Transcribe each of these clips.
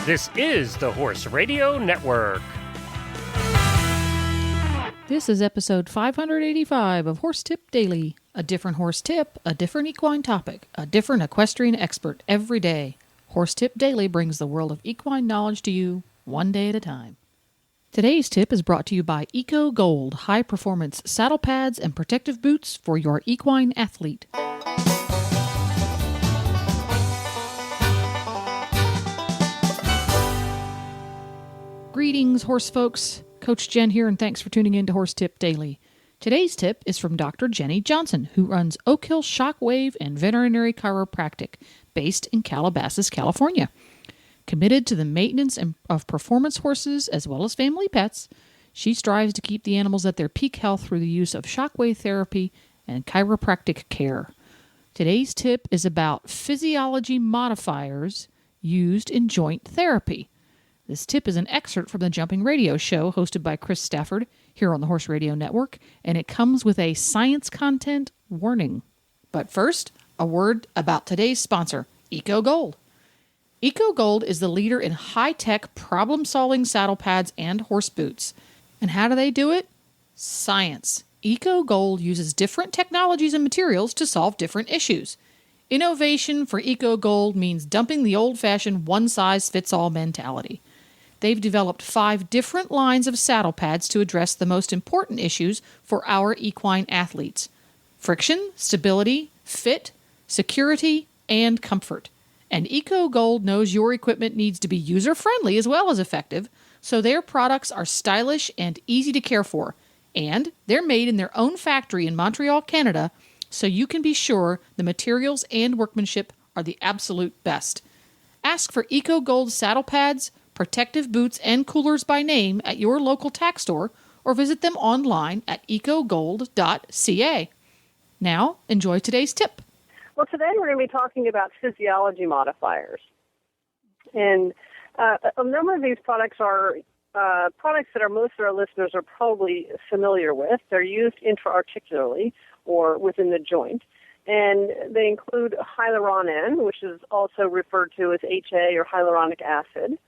This is the Horse Radio Network. This is episode 585 of Horse Tip Daily. A different horse tip, a different equine topic, a different equestrian expert every day. Horse Tip Daily brings the world of equine knowledge to you, one day at a time. Today's tip is brought to you by ECOGOLD, high-performance saddle pads and protective boots for your equine athlete. Greetings, horse folks. Coach Jen here, and thanks for tuning in to Horse Tip Daily. Today's tip is from Dr. Jenny Johnson, who runs Oak Hill Shockwave and Veterinary Chiropractic, based in Calabasas, California. Committed to the maintenance of performance horses as well as family pets, she strives to keep the animals at their peak health through the use of shockwave therapy and chiropractic care. Today's tip is about physiology modifiers used in joint therapy. This tip is an excerpt from the Jumping Radio Show hosted by Chris Stafford here on the Horse Radio Network, and it comes with a science content warning. But first, a word about today's sponsor, EcoGold. EcoGold is the leader in high-tech problem-solving saddle pads and horse boots. And how do they do it? Science. EcoGold uses different technologies and materials to solve different issues. Innovation for EcoGold means dumping the old-fashioned one-size-fits-all mentality. They've developed 5 different lines of saddle pads to address the most important issues for our equine athletes: friction, stability, fit, security, and comfort. And EcoGold knows your equipment needs to be user-friendly as well as effective, so their products are stylish and easy to care for. And they're made in their own factory in Montreal, Canada, so you can be sure the materials and workmanship are the absolute best. Ask for EcoGold saddle pads, protective boots, and coolers by name at your local tack store, or visit them online at ecogold.ca. Now, enjoy today's tip. Well, today we're going to be talking about physiology modifiers. And a number of these products are products that most of our listeners are probably familiar with. They're used intra-articularly or within the joint. And they include hyaluron-N, which is also referred to as HA or hyaluronic acid,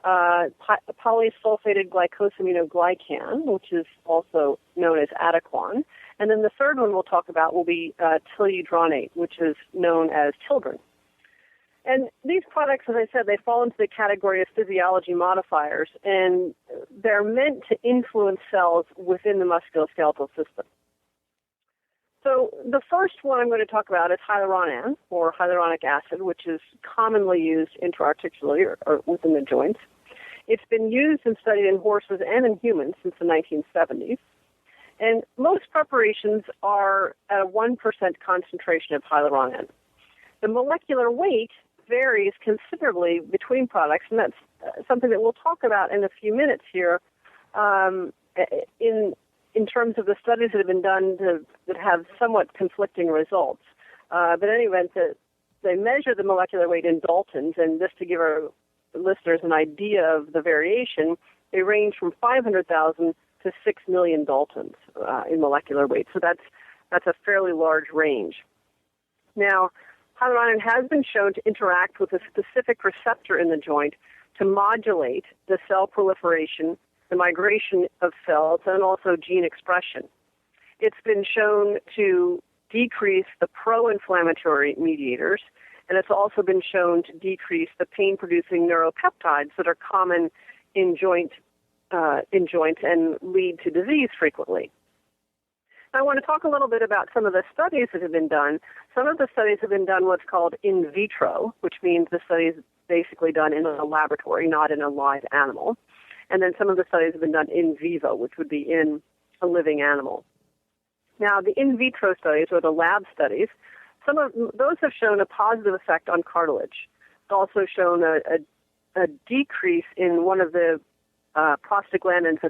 polysulfated glycosaminoglycan, which is also known as Adequan. And then the third one we'll talk about will be toluidronate, which is known as Tildren. And these products, as I said, they fall into the category of physiology modifiers, and they're meant to influence cells within the musculoskeletal system. So the first one I'm going to talk about is hyaluron-N, or hyaluronic acid, which is commonly used intra-articularly or within the joints. It's been used and studied in horses and in humans since the 1970s. And most preparations are at a 1% concentration of hyaluron-N. The molecular weight varies considerably between products, and that's something that we'll talk about in a few minutes here in terms of the studies that have been done that have somewhat conflicting results. But in any event, they measure the molecular weight in Daltons, and just to give our listeners an idea of the variation, they range from 500,000 to 6 million Daltons in molecular weight. So that's a fairly large range. Now, hyaluron has been shown to interact with a specific receptor in the joint to modulate the cell proliferation, the migration of cells, and also gene expression. It's been shown to decrease the pro-inflammatory mediators, and it's also been shown to decrease the pain-producing neuropeptides that are common in joints and lead to disease frequently. I want to talk a little bit about some of the studies that have been done. Some of the studies have been done what's called in vitro, which means the study is basically done in a laboratory, not in a live animal. And then some of the studies have been done in vivo, which would be in a living animal. Now, the in vitro studies, or the lab studies, some of those have shown a positive effect on cartilage. It's also shown a decrease in one of the prostaglandins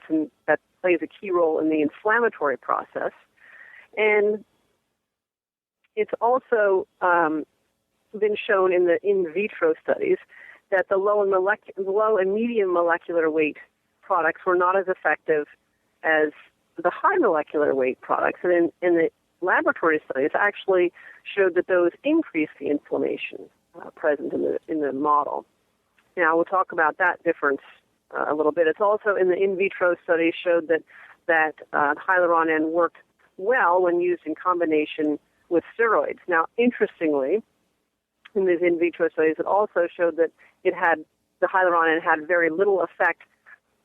that plays a key role in the inflammatory process. And it's also been shown in the in vitro studies that the low and medium molecular weight products were not as effective as the high molecular weight products. And in the laboratory studies actually showed that those increased the inflammation present in the model. Now, we'll talk about that difference a little bit. It's also in the in vitro study showed that hyaluronan worked well when used in combination with steroids. Now, interestingly, in these in vitro studies, it also showed that the hyaluronan had very little effect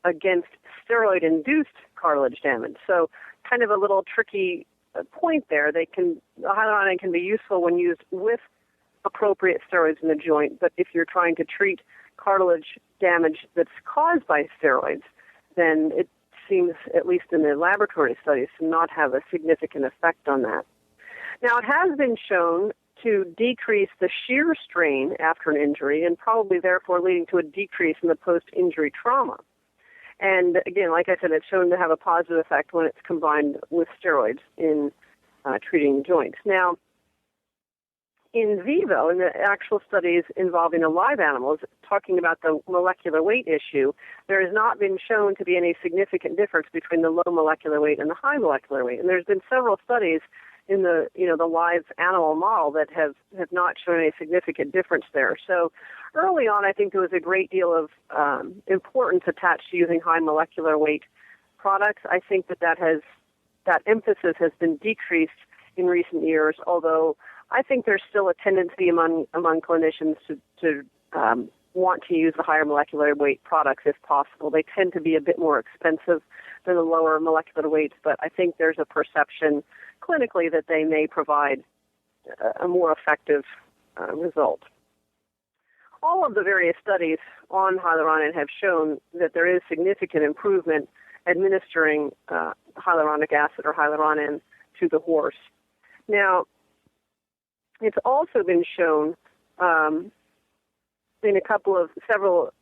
against steroid-induced cartilage damage. So, kind of a little tricky point there. The hyaluronan can be useful when used with appropriate steroids in the joint, but if you're trying to treat cartilage damage that's caused by steroids, then it seems, at least in the laboratory studies, to not have a significant effect on that. Now, it has been shown to decrease the shear strain after an injury and probably therefore leading to a decrease in the post-injury trauma. And again, like I said, it's shown to have a positive effect when it's combined with steroids in treating joints. Now, in vivo, in the actual studies involving the live animals, talking about the molecular weight issue, there has not been shown to be any significant difference between the low molecular weight and the high molecular weight. And there's been several studies in the live animal model that have not shown any significant difference there. So early on, I think there was a great deal of importance attached to using high molecular weight products. I think that emphasis has been decreased in recent years, although I think there's still a tendency among clinicians to want to use the higher molecular weight products if possible. They tend to be a bit more expensive than the lower molecular weights, but I think there's a perception clinically that they may provide a more effective result. All of the various studies on hyaluronan have shown that there is significant improvement administering hyaluronic acid or hyaluronan to the horse. Now, it's also been shown in several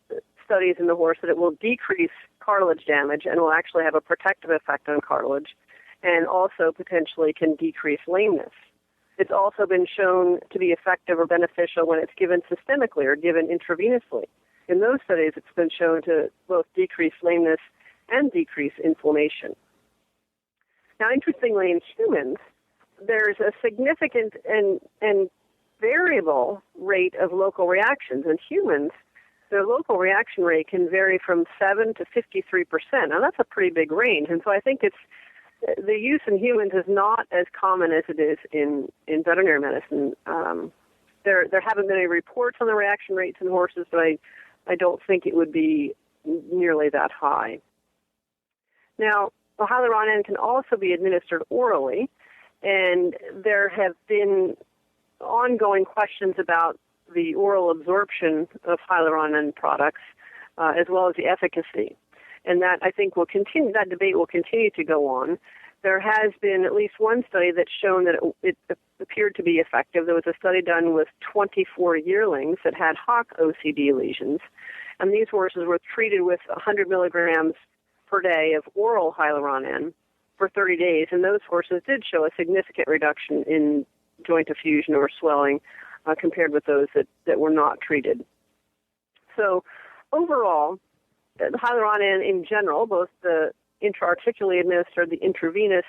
studies in the horse that it will decrease cartilage damage and will actually have a protective effect on cartilage, and also potentially can decrease lameness. It's also been shown to be effective or beneficial when it's given systemically or given intravenously. In those studies, it's been shown to both decrease lameness and decrease inflammation. Now, interestingly, in humans, there's a significant and variable rate of local reactions. In humans, their local reaction rate can vary from 7 to 53%. Now, that's a pretty big range, and so I think the use in humans is not as common as it is in veterinary medicine. There haven't been any reports on the reaction rates in horses, but I don't think it would be nearly that high. Now, hyaluronan can also be administered orally, and there have been ongoing questions about the oral absorption of hyaluronan products, as well as the efficacy. And that, I think, that debate will continue to go on. There has been at least one study that's shown that it appeared to be effective. There was a study done with 24 yearlings that had Hock OCD lesions, and these horses were treated with 100 milligrams per day of oral hyaluronan for 30 days, and those horses did show a significant reduction in joint effusion or swelling compared with those that were not treated. So overall, the hyaluronan in general, both the intra-articularly administered, the intravenous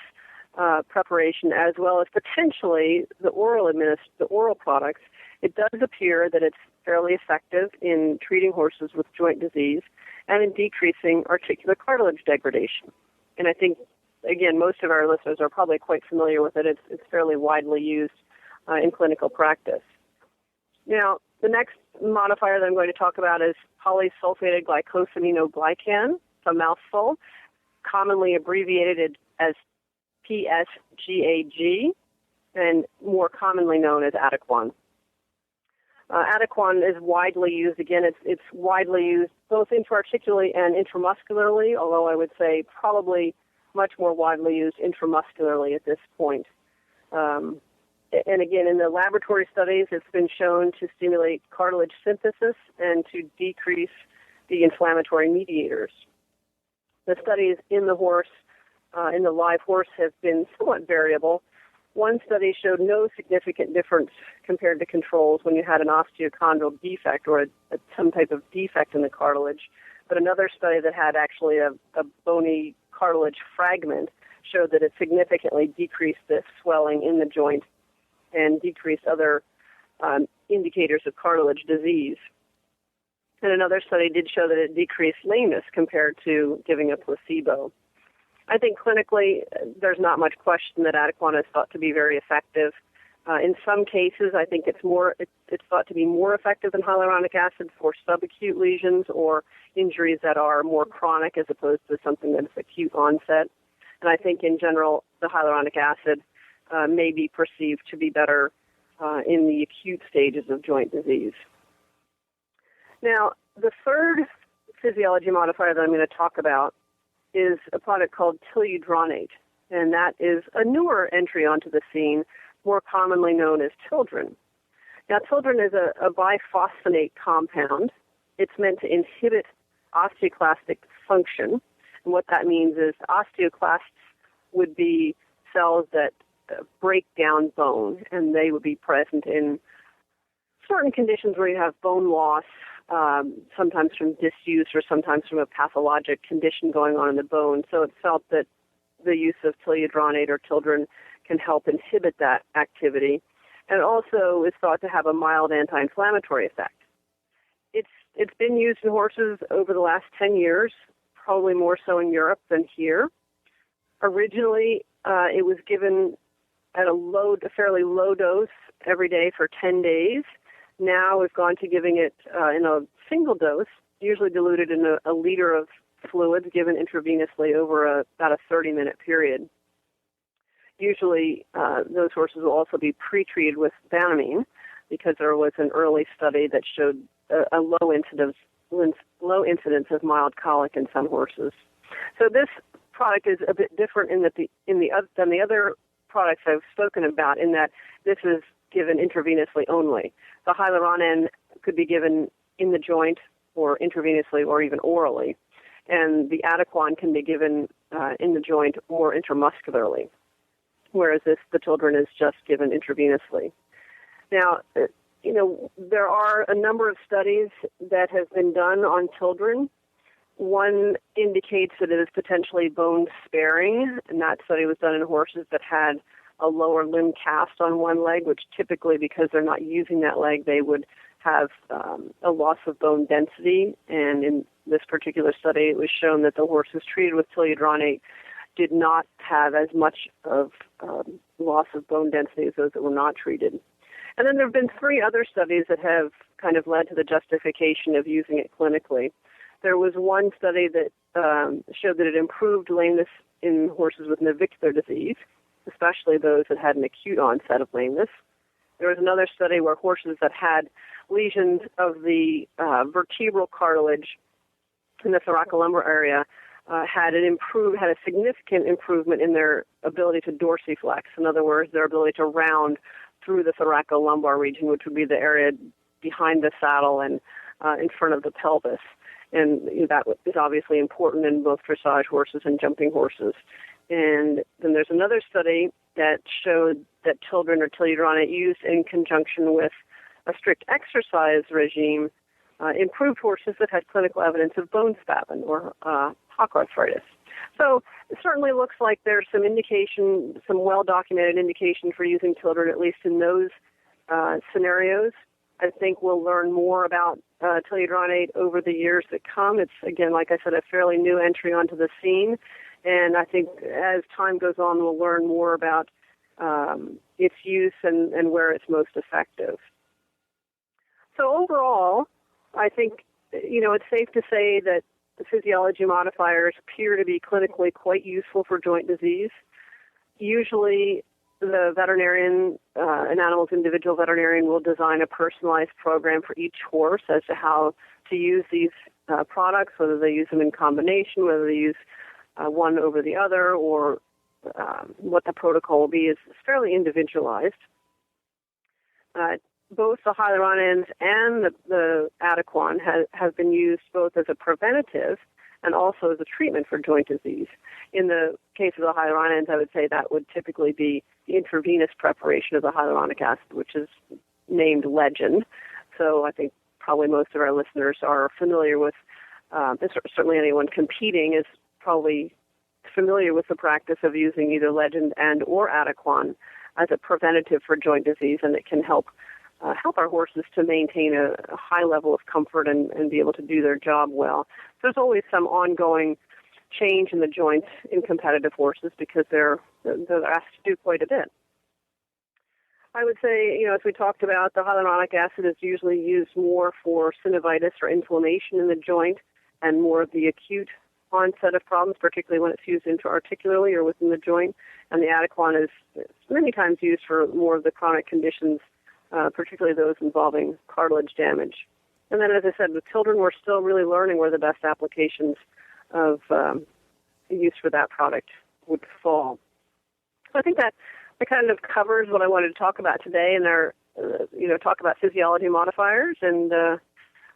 preparation, as well as potentially the oral products, it does appear that it's fairly effective in treating horses with joint disease and in decreasing articular cartilage degradation. And I think, again, most of our listeners are probably quite familiar with it. It's fairly widely used in clinical practice. Now, the next modifier that I'm going to talk about is polysulfated glycosaminoglycan. It's a mouthful, commonly abbreviated as PSGAG, and more commonly known as Adequan. Adequan is widely used. Again, it's widely used both intra-articularly and intramuscularly, although I would say probably much more widely used intramuscularly at this point. And again, in the laboratory studies, it's been shown to stimulate cartilage synthesis and to decrease the inflammatory mediators. The studies in the horse, in the live horse, have been somewhat variable. One study showed no significant difference compared to controls when you had an osteochondral defect or some type of defect in the cartilage. But another study that had actually a bony cartilage fragment showed that it significantly decreased the swelling in the joint and decreased other indicators of cartilage disease. And another study did show that it decreased lameness compared to giving a placebo. I think clinically, there's not much question that Adequan is thought to be very effective. In some cases, I think it's thought to be more effective than hyaluronic acid for subacute lesions or injuries that are more chronic as opposed to something that is acute onset. And I think in general, the hyaluronic acid may be perceived to be better in the acute stages of joint disease. Now, the third physiology modifier that I'm going to talk about is a product called toluidronate, and that is a newer entry onto the scene, more commonly known as Tildren. Now, Tildren is a biphosphonate compound. It's meant to inhibit osteoclastic function, and what that means is osteoclasts would be cells that break down bone, and they would be present in certain conditions where you have bone loss, sometimes from disuse or sometimes from a pathologic condition going on in the bone. So it's felt that the use of toluidronate or Tildren can help inhibit that activity, and also is thought to have a mild anti-inflammatory effect. It's been used in horses over the last 10 years, probably more so in Europe than here. Originally, it was given at a fairly low dose every day for 10 days. Now we've gone to giving it in a single dose, usually diluted in a liter of fluids given intravenously over about a 30-minute period. Usually those horses will also be pre-treated with Banamine because there was an early study that showed a low incidence of mild colic in some horses. So this product is a bit different than the other products I've spoken about in that this is given intravenously only. The hyaluronan could be given in the joint or intravenously or even orally, and the Adequan can be given in the joint or intramuscularly, whereas the Tildren is just given intravenously. Now, there are a number of studies that have been done on Tildren. One indicates that it is potentially bone sparing, and that study was done in horses that had a lower limb cast on one leg, which typically, because they're not using that leg, they would have a loss of bone density. And in this particular study, it was shown that the horses treated with toluidronate did not have as much of loss of bone density as those that were not treated. And then there have been 3 other studies that have kind of led to the justification of using it clinically. There was one study that showed that it improved lameness in horses with navicular disease, especially those that had an acute onset of lameness. There was another study where horses that had lesions of the vertebral cartilage in the thoracolumbar area had a significant improvement in their ability to dorsiflex. In other words, their ability to round through the thoracolumbar region, which would be the area behind the saddle and in front of the pelvis. And that is obviously important in both dressage horses and jumping horses. And then there's another study that showed that Tildren or toluidronate used in conjunction with a strict exercise regime improved horses that had clinical evidence of bone spavin or hock arthritis. So it certainly looks like there's some indication, some well-documented indication for using Tildren, at least in those scenarios. I think we'll learn more about toluidronate over the years that come. It's, again, like I said, a fairly new entry onto the scene. And I think as time goes on, we'll learn more about its use and where it's most effective. So overall, I think, it's safe to say that the physiology modifiers appear to be clinically quite useful for joint disease. Usually, the veterinarian, an animal's individual veterinarian, will design a personalized program for each horse as to how to use these products, whether they use them in combination, whether they use one over the other, or what the protocol will be is fairly individualized. Both the hyaluronans and the Adequan have been used both as a preventative and also as a treatment for joint disease. In the case of the hyaluronans, I would say that would typically be the intravenous preparation of the hyaluronic acid, which is named Legend. So I think probably most of our listeners are familiar with, certainly anyone competing is probably familiar with the practice of using either Legend and or Adequan as a preventative for joint disease, and it can help help our horses to maintain a high level of comfort and be able to do their job well. So there's always some ongoing change in the joints in competitive horses because they're asked to do quite a bit. I would say, as we talked about, the hyaluronic acid is usually used more for synovitis or inflammation in the joint and more of the acute onset of problems, particularly when it's used intra-articularly or within the joint. And the Adequan is many times used for more of the chronic conditions, particularly those involving cartilage damage. And then, as I said, with children, we're still really learning where the best applications of use for that product would fall. So I think that kind of covers what I wanted to talk about today, and talk about physiology modifiers, and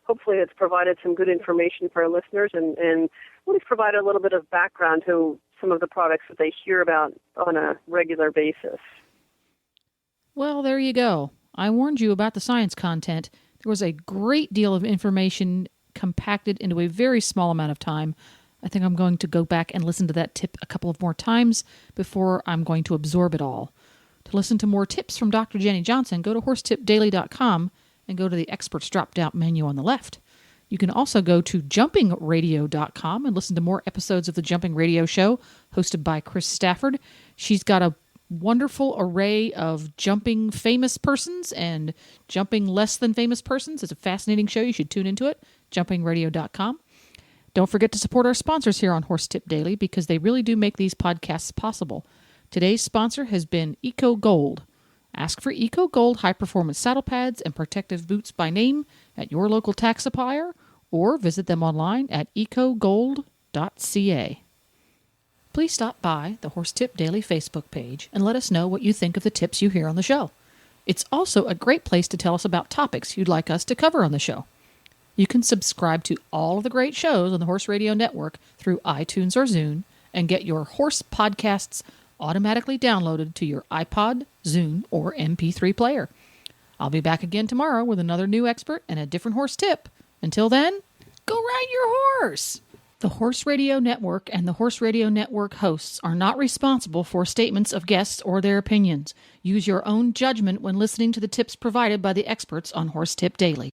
hopefully it's provided some good information for our listeners, and really provided a little bit of background to some of the products that they hear about on a regular basis. Well, there you go. I warned you about the science content. There was a great deal of information compacted into a very small amount of time. I think I'm going to go back and listen to that tip a couple of more times before I'm going to absorb it all. To listen to more tips from Dr. Jenny Johnson, go to horsetipdaily.com and go to the Experts drop-down menu on the left. You can also go to jumpingradio.com and listen to more episodes of the Jumping Radio Show, hosted by Chris Stafford. She's got a wonderful array of jumping famous persons and jumping less than famous persons. It's a fascinating show. You should tune into it, jumpingradio.com. Don't forget to support our sponsors here on Horse Tip Daily because they really do make these podcasts possible. Today's sponsor has been ECOGOLD. Ask for ECOGOLD high-performance saddle pads and protective boots by name at your local tack supplier or visit them online at ecogold.ca. Please stop by the Horse Tip Daily Facebook page and let us know what you think of the tips you hear on the show. It's also a great place to tell us about topics you'd like us to cover on the show. You can subscribe to all of the great shows on the Horse Radio Network through iTunes or Zune and get your horse podcasts automatically downloaded to your iPod, Zune, or MP3 player. I'll be back again tomorrow with another new expert and a different horse tip. Until then, go ride your horse! The Horse Radio Network and the Horse Radio Network hosts are not responsible for statements of guests or their opinions. Use your own judgment when listening to the tips provided by the experts on Horse Tip Daily.